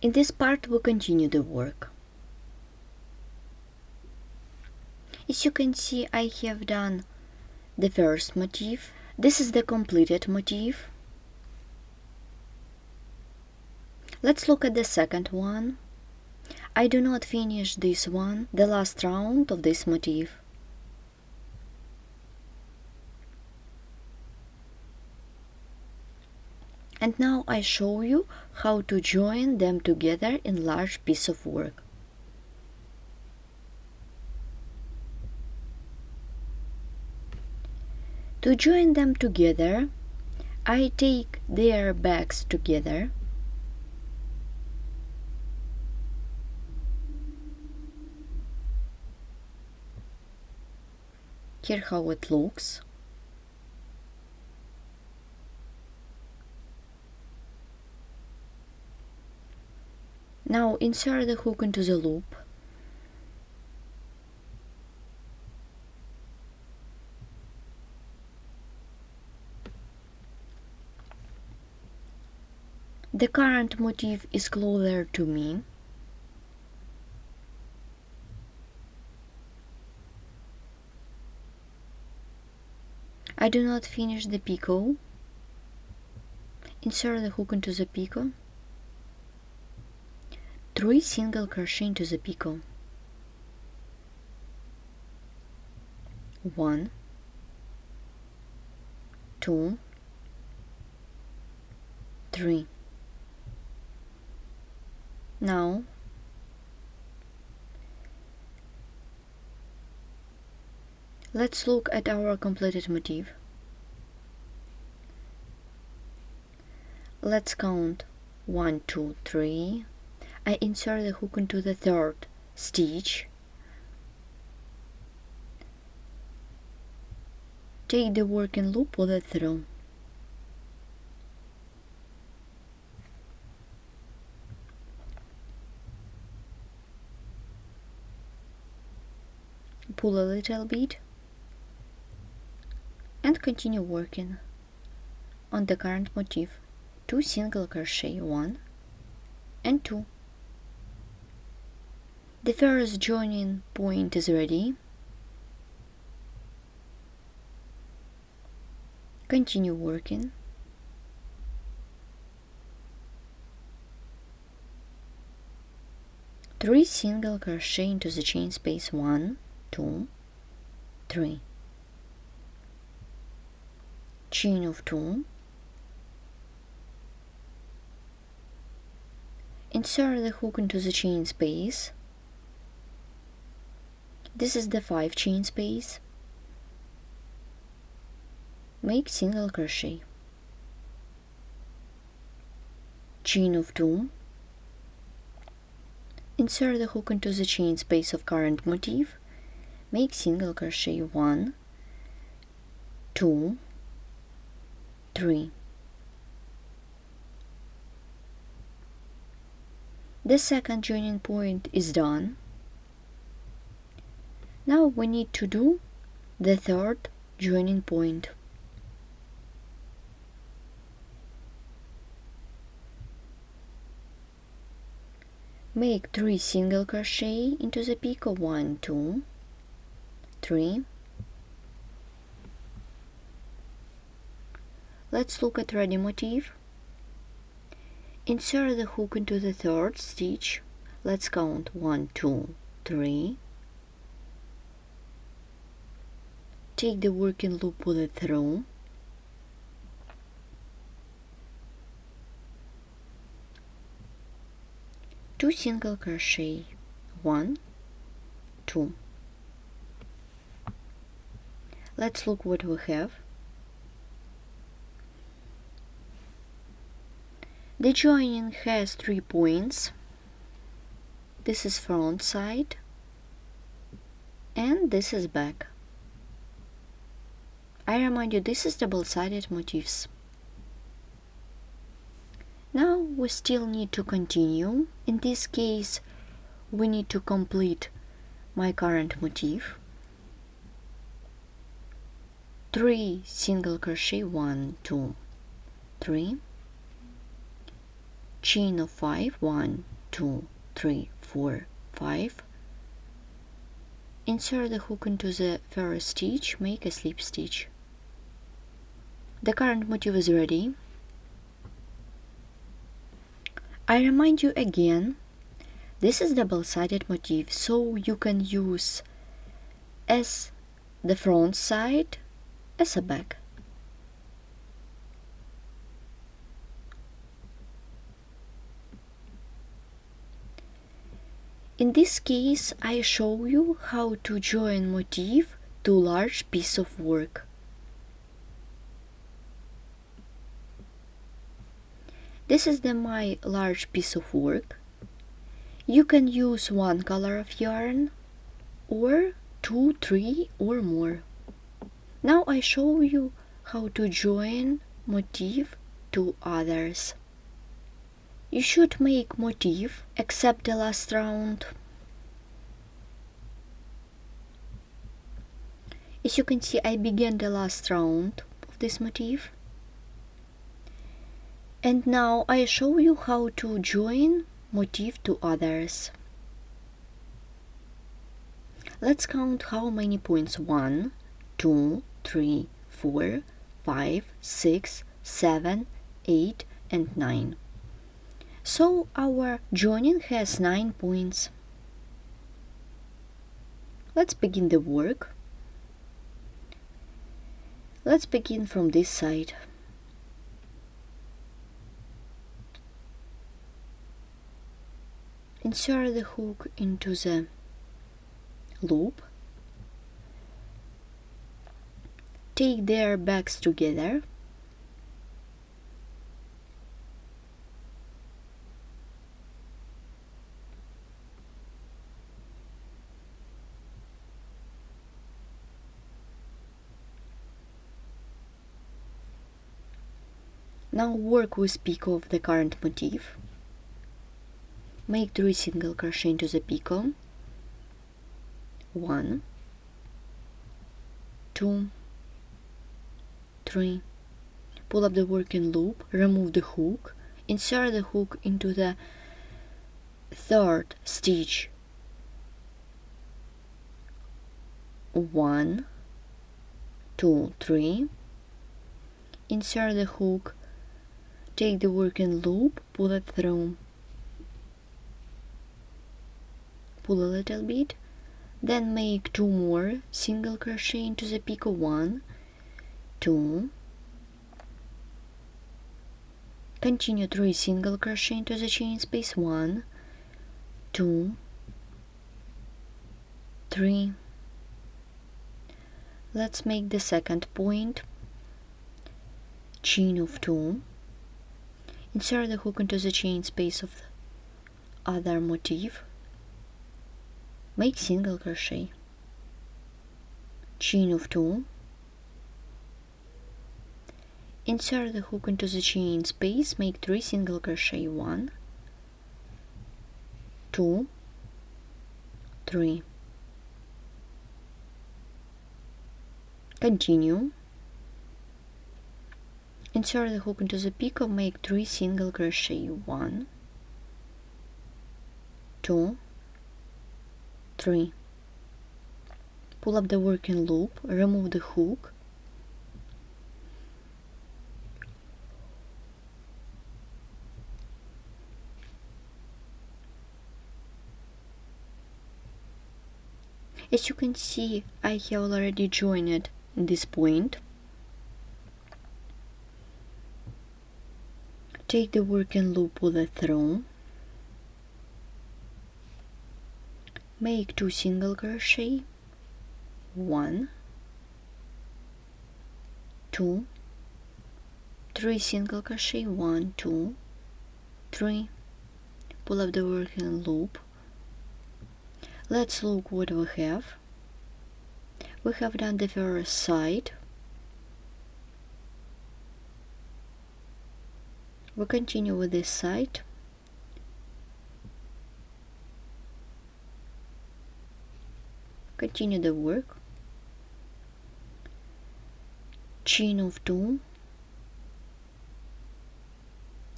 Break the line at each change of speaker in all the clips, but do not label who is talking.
In this part we continue the work. As you can see, I have done the first motif. This is the completed motif. Let's look at the second one. I do not finish this one, the last round of this motif. And now I show you how to join them together in large piece of work. To join them together, I take their backs together. Here how it looks. Now insert the hook into the loop. The current motif is closer to me. I do not finish the picot. Insert the hook into the picot. 3 single crochet into the picot. 1, 2, 3. Now let's look at our completed motif. Let's count 1, 2, 3. I insert the hook into the third stitch. Take the working loop, pull it through. Pull a little bit and continue working on the current motif. 2 single crochet, 1 and 2. The first joining point is ready. Continue working. Three single crochet into the chain space, 1, 2, 3. Chain of 2. Insert the hook into the chain space. This is the 5 chain space. Make single crochet. Chain of 2. Insert the hook into the chain space of current motif. Make single crochet, 1, 2, 3. The second joining point is done. Now we need to do the third joining point. Make 3 single crochet into the picot, 1, 2, 3. Let's look at ready motif. Insert the hook into the third stitch. Let's count 1, 2, 3. Take the working loop, pull it through. Two single crochet, 1, 2. Let's look what we have. The joining has 3 points. This is front side and this is back. I remind you, this is double-sided motifs. Now we still need to continue. In this case we need to complete my current motif. 3 single crochet, 1, 2, 3. Chain of 5, 1, 2, 3, 4, 5. Insert the hook into the first stitch, make a slip stitch. The current motif is ready. I remind you again, this is double-sided motif, so you can use as the front side as a back. In this case, I show you how to join motif to large piece of work. This is my large piece of work. You can use one color of yarn or 2, 3 or more. Now I show you how to join motif to others. You should make motif except the last round. As you can see, I began the last round of this motif. And now I show you how to join motif to others. Let's count how many points. 1, 2, 3, 4, 5, 6, 7, 8, and 9. So our joining has 9 points. Let's begin the work. Let's begin from this side. Insert the hook into the loop. Take their backs together. Now work with picot of the current motif. Make 3 single crochet into the picot. 1, 2, 3. Pull up the working loop, remove the hook, insert the hook into the third stitch. 1, 2, 3. Insert the hook, take the working loop, pull it through. Pull a little bit, then make 2 more single crochet into the picot. 1, 2. Continue 3 single crochet into the chain space. 1, 2, 3. Let's make the second point. Chain of 2. Insert the hook into the chain space of the other motif. Make single crochet. Chain of 2. Insert the hook into the chain space, make 3 single crochet. 1, 2, 3. Continue. Insert the hook into the picot, make 3 single crochet. 1, 2, 3. Pull up the working loop, remove the hook. As you can see, I have already joined it in this point. Take the working loop, pull it through. Make 2 single crochet. 1, 2, 3 single crochet. 1, 2, 3. Pull up the working loop. Let's look what we have. We have done the first side. We continue with this side. Continue the work. Chain of 2.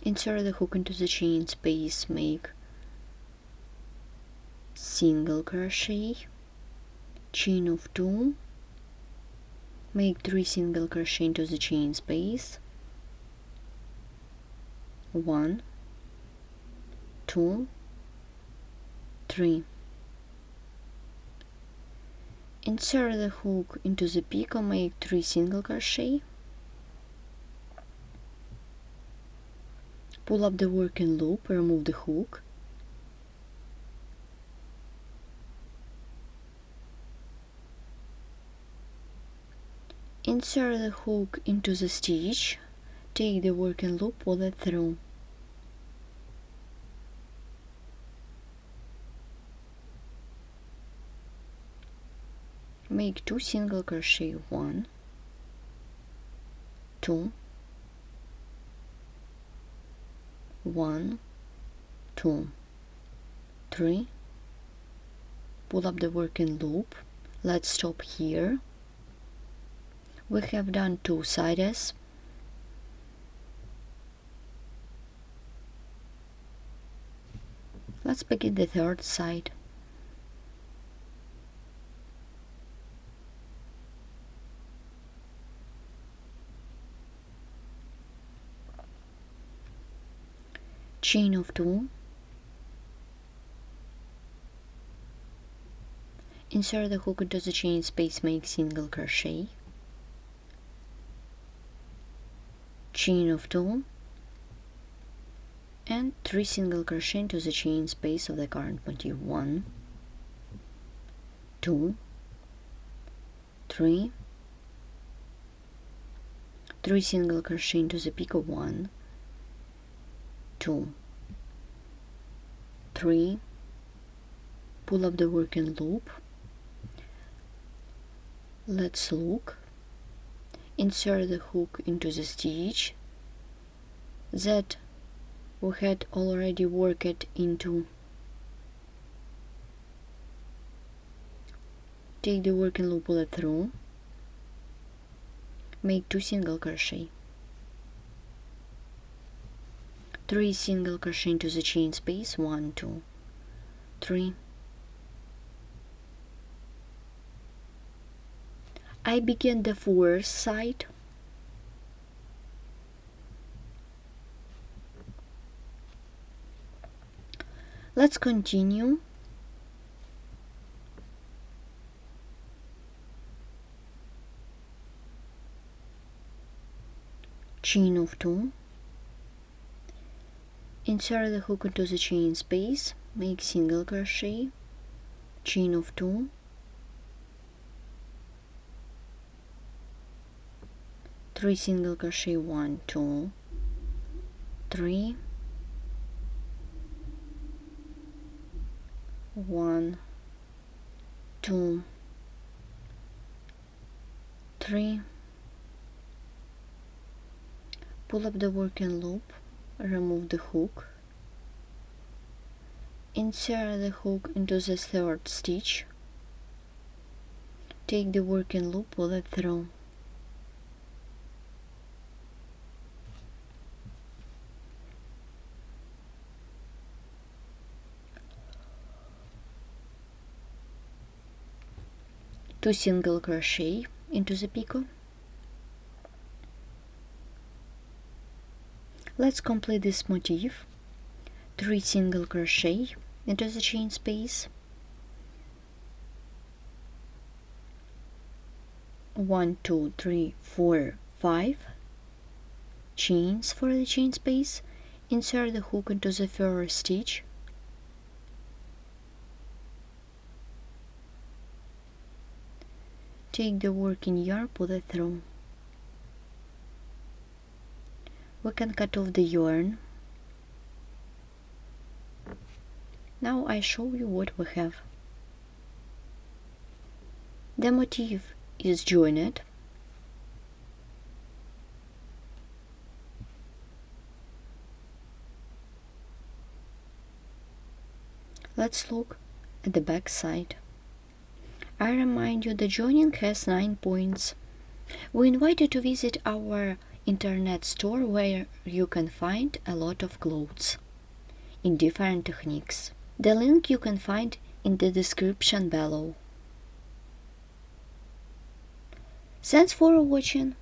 Insert the hook into the chain space, make single crochet, chain of 2, make 3 single crochet into the chain space, 1, 2, 3. Insert the hook into the picot, make 3 single crochet, pull up the working loop, remove the hook, insert the hook into the stitch, take the working loop, pull it through. Make 2 single crochet, 1, 2, 1, 2, 3, pull up the working loop. Let's stop here. We have done 2 sides. Let's begin the 3rd side. Chain of 2, insert the hook into the chain space, make single crochet, chain of 2, and 3 single crochet into the chain space of the current motif, 1, 2, 3, 3 single crochet into the picot, 1, 2, 3, pull up the working loop. Let's look. Insert the hook into the stitch that we had already worked into. Take the working loop, pull it through, make 2 single crochet, 3 single crochet into the chain space, 1, 2, 3. I begin the 4th side. Let's continue. Chain of 2, insert the hook into the chain space, make single crochet, chain of 2, 3 single crochet, 1, 2, 3, 1, 2, 3, pull up the working loop, remove the hook, insert the hook into the 3rd stitch, take the working loop, pull it through. Two single crochet into the picot. Let's complete this motif. 3 single crochet into the chain space, 1, 2, 3, 4, 5 chains for the chain space. Insert the hook into the 1st stitch, take the working yarn, pull it through. We can cut off the yarn. Now I show you what we have. The motif is joined. Let's look at the back side. I remind you the joining has 9 points. We invite you to visit our internet store where you can find a lot of clothes in different techniques. The link you can find in the description below. Thanks for watching.